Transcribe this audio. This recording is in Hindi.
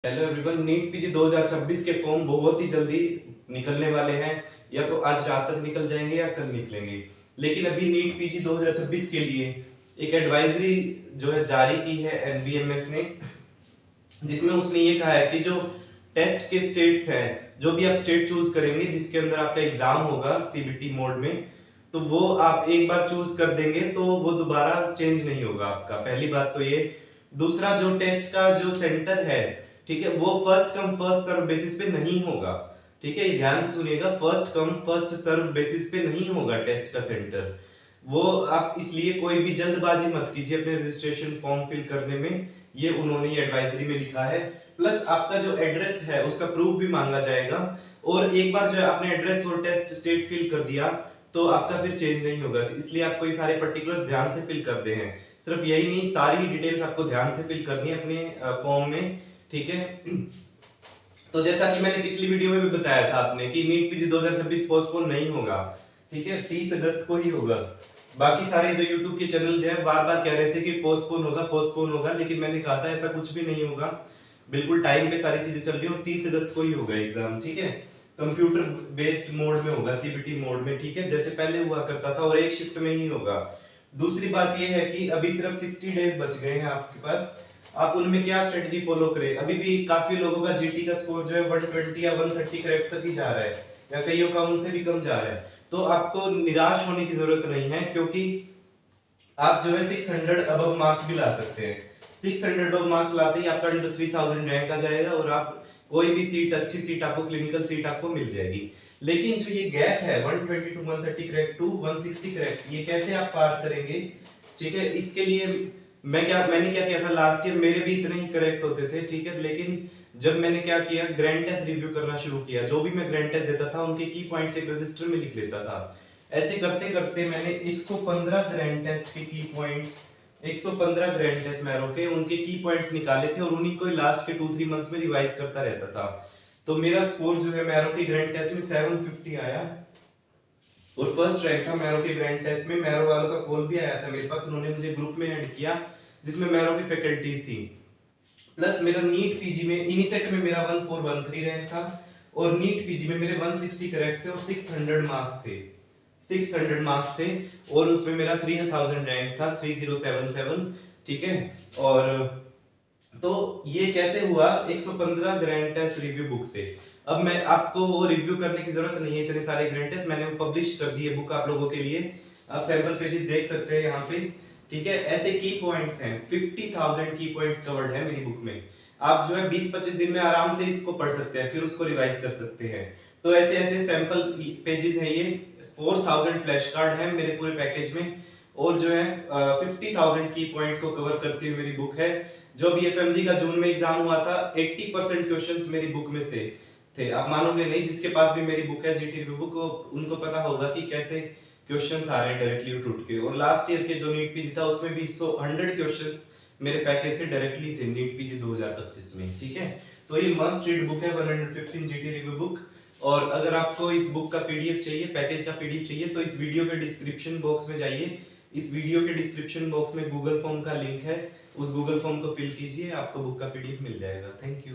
हेलो एवरीवन, नीट पीजी 2026 के फॉर्म बहुत ही जल्दी निकलने वाले हैं। या तो आज रात तक निकल जाएंगे या कल निकलेंगे। लेकिन अभी नीट पीजी 2026 के लिए एक एडवाइजरी जो है जारी की है एनबीएमएस ने, जिसमें उसने ये कहा है कि जो टेस्ट के स्टेट्स हैं, जो भी आप स्टेट चूज करेंगे जिसके अंदर आपका एग्जाम होगा सीबीटी मोड में, तो वो आप एक बार चूज कर देंगे तो वो दोबारा चेंज नहीं होगा आपका। पहली बात तो ये। दूसरा, जो टेस्ट का जो सेंटर है, ठीक है, वो first come first serve basis पे नहीं होगा। ठीक है, ये ध्यान से सुनिएगा, first come first serve basis पे नहीं होगा टेस्ट का सेंटर। वो आप इसलिए कोई भी जल्दबाजी मत कीजिए अपने रजिस्ट्रेशन फॉर्म फिल करने में, ये उन्होंने ये एडवाइजरी में लिखा है। प्लस आपका जो एड्रेस है उसका प्रूफ भी मांगा जाएगा, और एक बार जो है आपने एड्रेस और टेस्ट स्टेट फिल कर दिया तो आपका फिर चेंज नहीं होगा। इसलिए आपको ये सारे पर्टिकुलर्स ध्यान से फिल करते हैं। सिर्फ यही नहीं, सारी डिटेल्स आपको ध्यान से फिल करनी है अपने फॉर्म में। ठीक है। तो जैसा कि मैंने पिछली वीडियो में भी बताया था आपने कि नीट पीजी 2026 पोस्टपोन नहीं होगा। ठीक है, 30 अगस्त को ही होगा। बाकी सारे जो यूट्यूब के चैनल हैं बार बार कह रहे थे कि पोस्टपोन होगा पोस्टपोन होगा, लेकिन मैंने कहा था ऐसा कुछ भी नहीं होगा। बिल्कुल टाइम पे सारी चीजें चल रही है और 30 अगस्त को ही होगा एग्जाम। ठीक है, कंप्यूटर बेस्ड मोड में होगा, सीबीटी मोड में। ठीक है, जैसे पहले हुआ करता था, और एक शिफ्ट में ही होगा। दूसरी बात यह है कि अभी सिर्फ 60 डेज बच गए हैं आपके पास। आप उनमें क्या स्ट्रेटजी फॉलो करें। अभी भी काफी लोगों का जीटी का स्कोर जो है 120 या 130 करेक्ट तक ही जा रहा है, या कईयों का उनसे भी कम जा रहा है। तो आपको निराश होने की जरूरत नहीं है, क्योंकि आप जो है 600 अबव मार्क्स भी ला सकते हैं। 600 अबव मार्क्स लाते ही आपका अंडर 3000 रैंक आ जाएगा, और आप कोई भी सीट, अच्छी सीट आपको, क्लिनिकल सीट आपको मिल जाएगी। लेकिन जो ये गैप है 120 टू 130 करेक्ट टू 160 करेक्ट, ये कैसे आप पार करेंगे। ठीक है, इसके लिए मैंने क्या किया था लास्ट ईयर, मेरे भी इतने ही करेक्ट होते थे। ठीक है, लेकिन जब मैंने क्या किया, ग्रैंड टेस्ट रिव्यू करना शुरू किया, जो भी मैं ग्रैंड टेस्ट देता था उनके की पॉइंट्स एक रजिस्टर में लिख लेता था। ऐसे करते करते मैंने 115 ग्रैंड टेस्ट के की पॉइंट्स, 115 ग्रैंड टेस्ट मैरो के उनके की पॉइंट्स निकाले थे, और उन्हीं को लास्ट के 2-3 मंथ्स में रिवाइज करता रहता था। तो मेरा स्कोर जो है मैरो के ग्रैंड टेस्ट में 750 आया, और फर्स्ट रैंक था मैरो के ग्रैंड टेस्ट में। मैरो वालों का कॉल भी आया था मेरे पास, उन्होंने मुझे ग्रुप में ऐड किया जिसमें मैरो की फैकल्टीज थी। प्लस मेरा नीट पीजी में, इनिसेट में मेरा 1413 रैंक था, और नीट पीजी में मेरे 160 करेक्ट थे और 600 मार्क्स थे। 600 मार्क्स थे, और उसमें मेरा 3000 रैंक था, 3077। ठीक है, और तो ये कैसे हुआ, 115 ग्रैंड टेस्ट रिव्यू बुक से। अब मैं आपको वो रिव्यू करने की जरूरत नहीं है, इतने सारे ग्रैंड टेस्ट मैंने पब्लिश कर दिए बुक आप लोगों के लिए। आप सैंपल पेजेस देख सकते हैं यहाँ पे। ठीक है, ऐसे की पॉइंट्स हैं, 50,000 की पॉइंट्स कवर्ड है मेरी बुक में। आप जो है 20-25 दिन में आराम से इसको पढ़ सकते हैं, फिर उसको रिवाइज कर सकते हैं। तो ऐसे ऐसे सैंपल पेजेस है ये। 4000 फ्लैश कार्ड है मेरे पूरे पैकेज में, और जो है 50,000 की पॉइंट्स को कवर करती हुई मेरी बुक है। जो भी एफएमजी का जून में एग्जाम हुआ था, 80% क्वेश्चंस मेरी बुक में से थे। आप मानोगे नहीं, जिसके पास भी मेरी बुक है जीटी रिव्यू बुक, उनको पता होगा कि कैसे क्वेश्चंस आ रहे हैं डायरेक्टली उठ के। और लास्ट ईयर के जो नीट पीजी था उसमें भी 100 क्वेश्चंस मेरे पैकेज से डायरेक्टली थे नीट पीजी 2025 में। ठीक है, तो ये मस्ट रीड बुक है 115 जीटी रिव्यू बुक। और अगर आपको इस बुक का पीडीएफ चाहिए, पैकेज का पीडीएफ चाहिए, तो इस वीडियो के डिस्क्रिप्शन बॉक्स में जाइए। इस वीडियो के डिस्क्रिप्शन बॉक्स में गूगल फॉर्म का लिंक है, उस गूगल फॉर्म को फिल कीजिए, आपको बुक का पीडीएफ मिल जाएगा। Thank you.